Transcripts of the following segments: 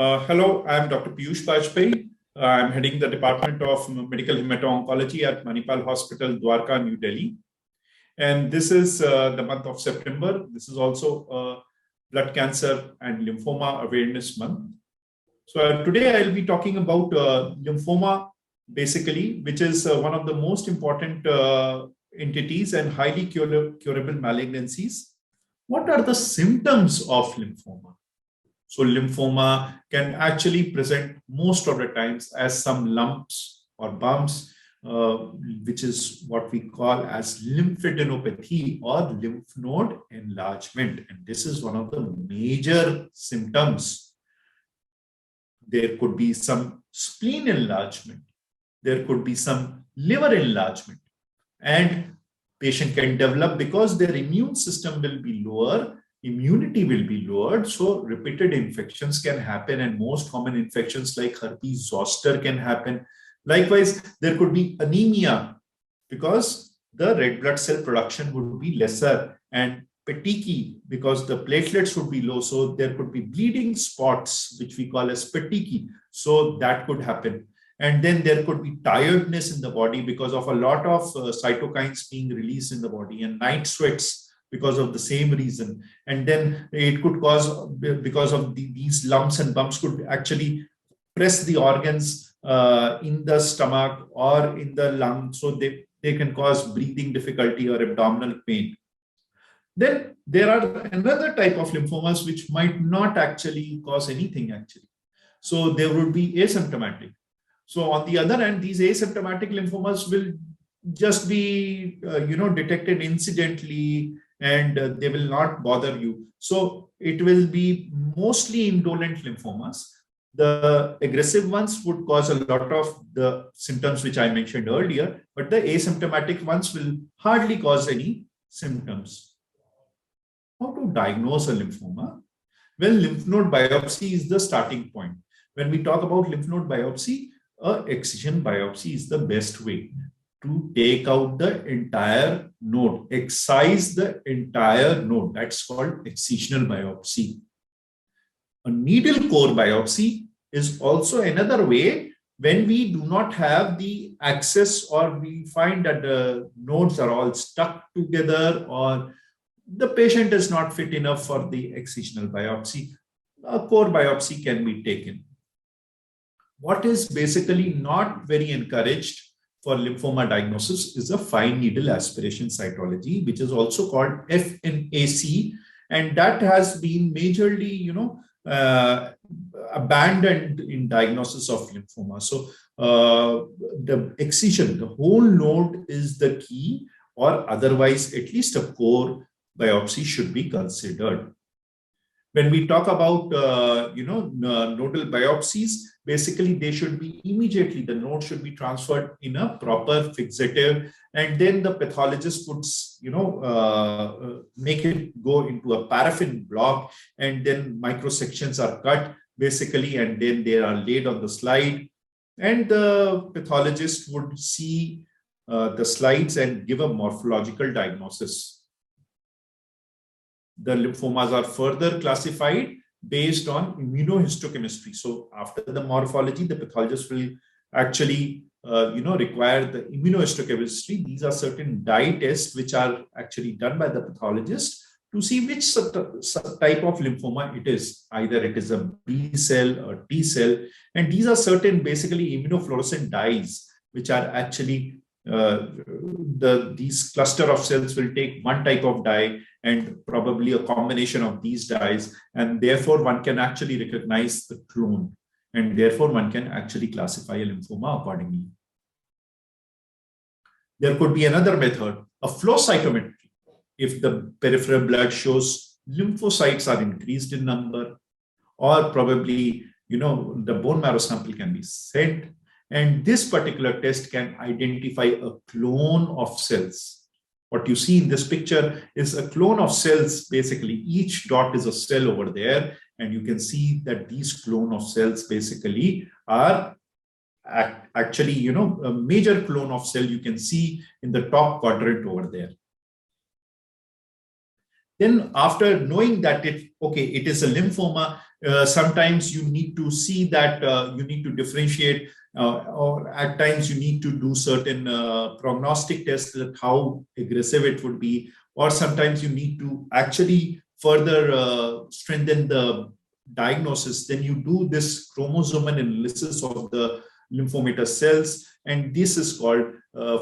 Hello, I'm Dr. Piyush Bajpayee. I'm heading the Department of Medical Hemato-Oncology at Manipal Hospital, Dwarka, New Delhi. And this is the month of September. This is also Blood Cancer and Lymphoma Awareness Month. So today I'll be talking about lymphoma, basically, which is one of the most important entities and highly curable malignancies. What are the symptoms of lymphoma? So lymphoma can actually present most of the times as some lumps or bumps, which is what we call as lymphadenopathy or lymph node enlargement. And this is one of the major symptoms. There could be some spleen enlargement. There could be some liver enlargement. And patient can develop, because their immune system will be lower, immunity will be lowered, so repeated infections can happen, and most common infections like herpes zoster can happen. Likewise, there could be anemia because the red blood cell production would be lesser, and petechiae because the platelets would be low, so there could be bleeding spots, which we call as petechiae, so that could happen. And then there could be tiredness in the body because of a lot of cytokines being released in the body, and night sweats because of the same reason. And then it could cause, because of these lumps and bumps could actually press the organs in the stomach or in the lung, so they can cause breathing difficulty or abdominal pain. Then there are another type of lymphomas which might not actually cause anything actually. So there would be asymptomatic. So on the other hand, these asymptomatic lymphomas will just be detected incidentally, and they will not bother you. So it will be mostly indolent lymphomas. The aggressive ones would cause a lot of the symptoms which I mentioned earlier, but the asymptomatic ones will hardly cause any symptoms. How to diagnose a lymphoma? Well, lymph node biopsy is the starting point. When we talk about lymph node biopsy, excision biopsy is the best way to take out the entire node, excise the entire node. That's called excisional biopsy. A needle core biopsy is also another way when we do not have the access, or we find that the nodes are all stuck together, or the patient is not fit enough for the excisional biopsy. A core biopsy can be taken. What is basically not very encouraged for lymphoma diagnosis is a fine needle aspiration cytology, which is also called FNAC, and that has been majorly, abandoned in diagnosis of lymphoma. So the excision, the whole node is the key, or otherwise at least a core biopsy should be considered. When we talk about nodal biopsies, basically they should be immediately, the node should be transferred in a proper fixative, and then the pathologist would make it go into a paraffin block, and then microsections are cut basically, and then they are laid on the slide, and the pathologist would see the slides and give a morphological diagnosis. The lymphomas are further classified based on immunohistochemistry. So after the morphology, the pathologist will actually require the immunohistochemistry. These are certain dye tests which are actually done by the pathologist to see which type of lymphoma it is. Either it is a B cell or T cell. And these are certain basically immunofluorescent dyes which are actually these cluster of cells will take one type of dye and probably a combination of these dyes, and therefore one can actually recognize the clone, and therefore one can actually classify a lymphoma accordingly. There could be another method, a flow cytometry. If the peripheral blood shows lymphocytes are increased in number, or probably the bone marrow sample can be sent, and this particular test can identify a clone of cells. What you see in this picture is a clone of cells. Basically, each dot is a cell over there, and you can see that these clone of cells basically are actually, a major clone of cell you can see in the top quadrant over there. Then after knowing that it is a lymphoma, Sometimes you need to see that you need to differentiate, or at times you need to do certain prognostic tests that how aggressive it would be, or sometimes you need to actually further strengthen the diagnosis. Then you do this chromosomal analysis of the lymphomatous cells, and this is called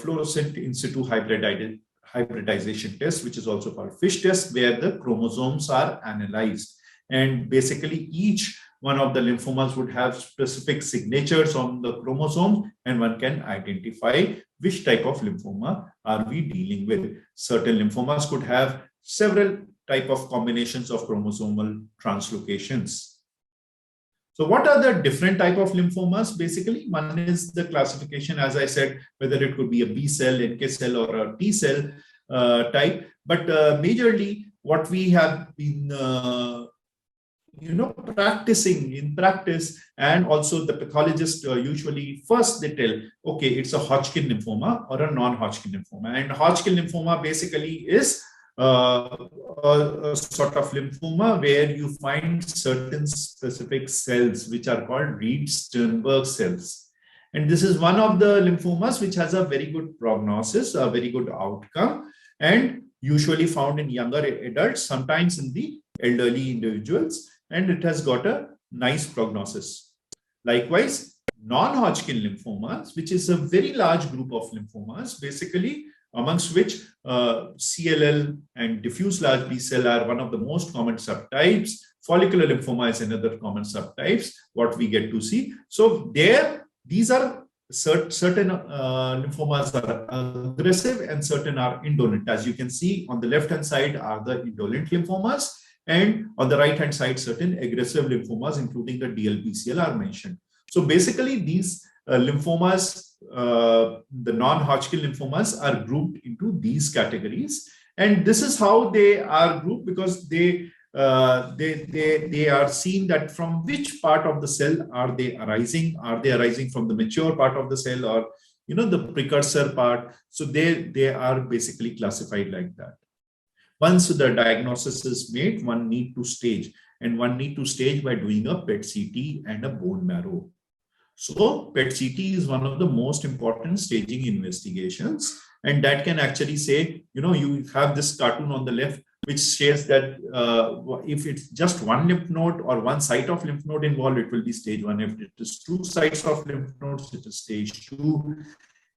fluorescent in situ hybridization test, which is also called FISH test, where the chromosomes are analyzed. And basically each one of the lymphomas would have specific signatures on the chromosome, and one can identify which type of lymphoma are we dealing with. Certain lymphomas could have several type of combinations of chromosomal translocations. So what are the different type of lymphomas? Basically, one is the classification, as I said, whether it could be a B cell, NK cell, or a T cell type. But majorly, what we have been practicing in practice, and also the pathologist usually first they tell, okay, it's a Hodgkin lymphoma or a non-Hodgkin lymphoma. And Hodgkin lymphoma basically is a sort of lymphoma where you find certain specific cells which are called Reed-Sternberg cells. And this is one of the lymphomas which has a very good prognosis, a very good outcome, and usually found in younger adults, sometimes in the elderly individuals, and it has got a nice prognosis. Likewise, non-Hodgkin lymphomas, which is a very large group of lymphomas, basically amongst which CLL and diffuse large B cell are one of the most common subtypes. Follicular lymphoma is another common subtypes, what we get to see. So there, these are certain lymphomas are aggressive and certain are indolent. As you can see on the left-hand side are the indolent lymphomas, and on the right-hand side, certain aggressive lymphomas, including the DLBCL, are mentioned. So basically, these lymphomas, the non-Hodgkin lymphomas, are grouped into these categories, and this is how they are grouped because they are seen that from which part of the cell are they arising? Are they arising from the mature part of the cell, or the precursor part? So they are basically classified like that. Once the diagnosis is made, one need to stage, and one need to stage by doing a PET-CT and a bone marrow. So PET-CT is one of the most important staging investigations, and that can actually say, you have this cartoon on the left, which says that if it's just one lymph node or one site of lymph node involved, it will be stage 1. If it is 2 sites of lymph nodes, it is stage 2.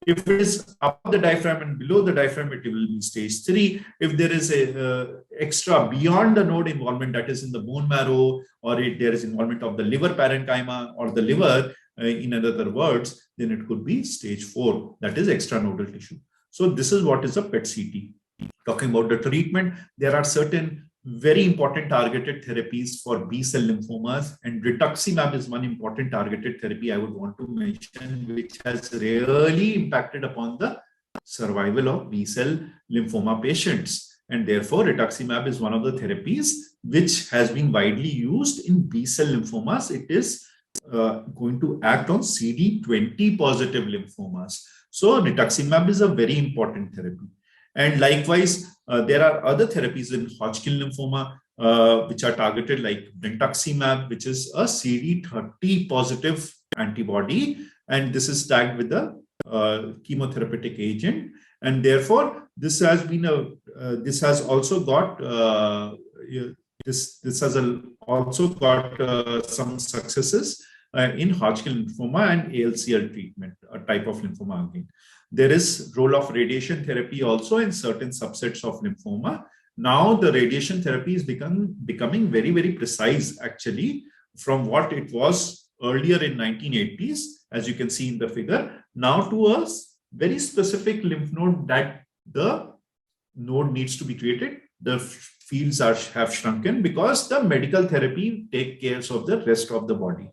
If it is above the diaphragm and below the diaphragm, it will be stage 3. If there is a extra beyond the node involvement, that is in the bone marrow, or if there is involvement of the liver parenchyma or the liver, in other words, then it could be stage 4, that is extranodal tissue. So this is what is a PET-CT. Talking about the treatment, there are certain very important targeted therapies for B-cell lymphomas, and rituximab is one important targeted therapy I would want to mention, which has really impacted upon the survival of B-cell lymphoma patients. And therefore, rituximab is one of the therapies which has been widely used in B-cell lymphomas. It is going to act on CD20 positive lymphomas. So rituximab is a very important therapy. And likewise, there are other therapies in Hodgkin lymphoma which are targeted, like brentuximab, which is a CD30 positive antibody, and this is tagged with the chemotherapeutic agent. And therefore, this has been this has also got some successes in Hodgkin lymphoma and ALCL treatment, a type of lymphoma again. There is role of radiation therapy also in certain subsets of lymphoma. Now the radiation therapy is becoming very, very precise, actually, from what it was earlier in 1980s, as you can see in the figure, now to a very specific lymph node that the node needs to be created. The fields have shrunken because the medical therapy takes care of the rest of the body.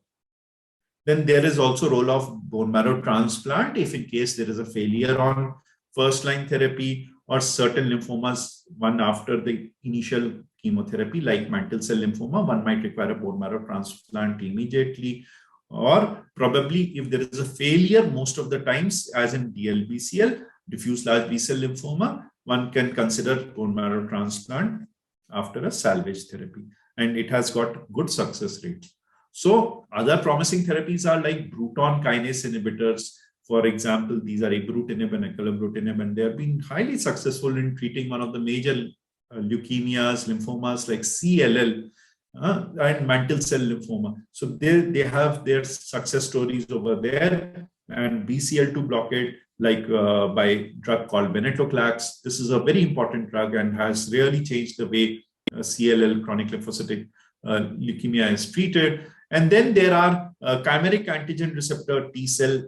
Then there is also role of bone marrow transplant if in case there is a failure on first-line therapy, or certain lymphomas, one after the initial chemotherapy, like mantle cell lymphoma, one might require a bone marrow transplant immediately. Or probably if there is a failure, most of the times, as in DLBCL, diffuse large B-cell lymphoma, one can consider bone marrow transplant after a salvage therapy. and it has got good success rate. So other promising therapies are like Bruton kinase inhibitors. For example, these are ibrutinib and acalabrutinib, and they have been highly successful in treating one of the major leukemias, lymphomas like CLL and mantle cell lymphoma. So they have their success stories over there. And BCL2 blockade, like by drug called venetoclax. This is a very important drug and has really changed the way CLL, chronic lymphocytic leukemia, is treated. And then there are chimeric antigen receptor T cell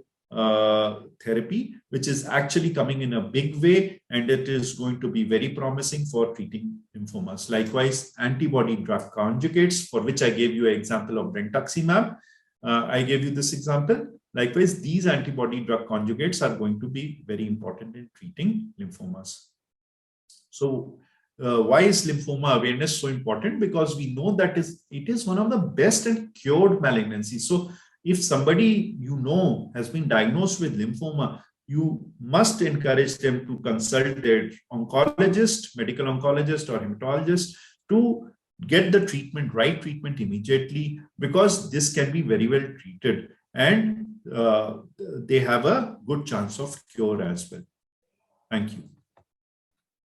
therapy, which is actually coming in a big way, and it is going to be very promising for treating lymphomas. Likewise, antibody drug conjugates, for which I gave you an example of brentuximab. I gave you this example. Likewise, these antibody drug conjugates are going to be very important in treating lymphomas. So why is lymphoma awareness so important? Because we know that it is one of the best and cured malignancies. So if somebody has been diagnosed with lymphoma, you must encourage them to consult their oncologist, medical oncologist or hematologist to get the right treatment immediately, because this can be very well treated and they have a good chance of cure as well. Thank you.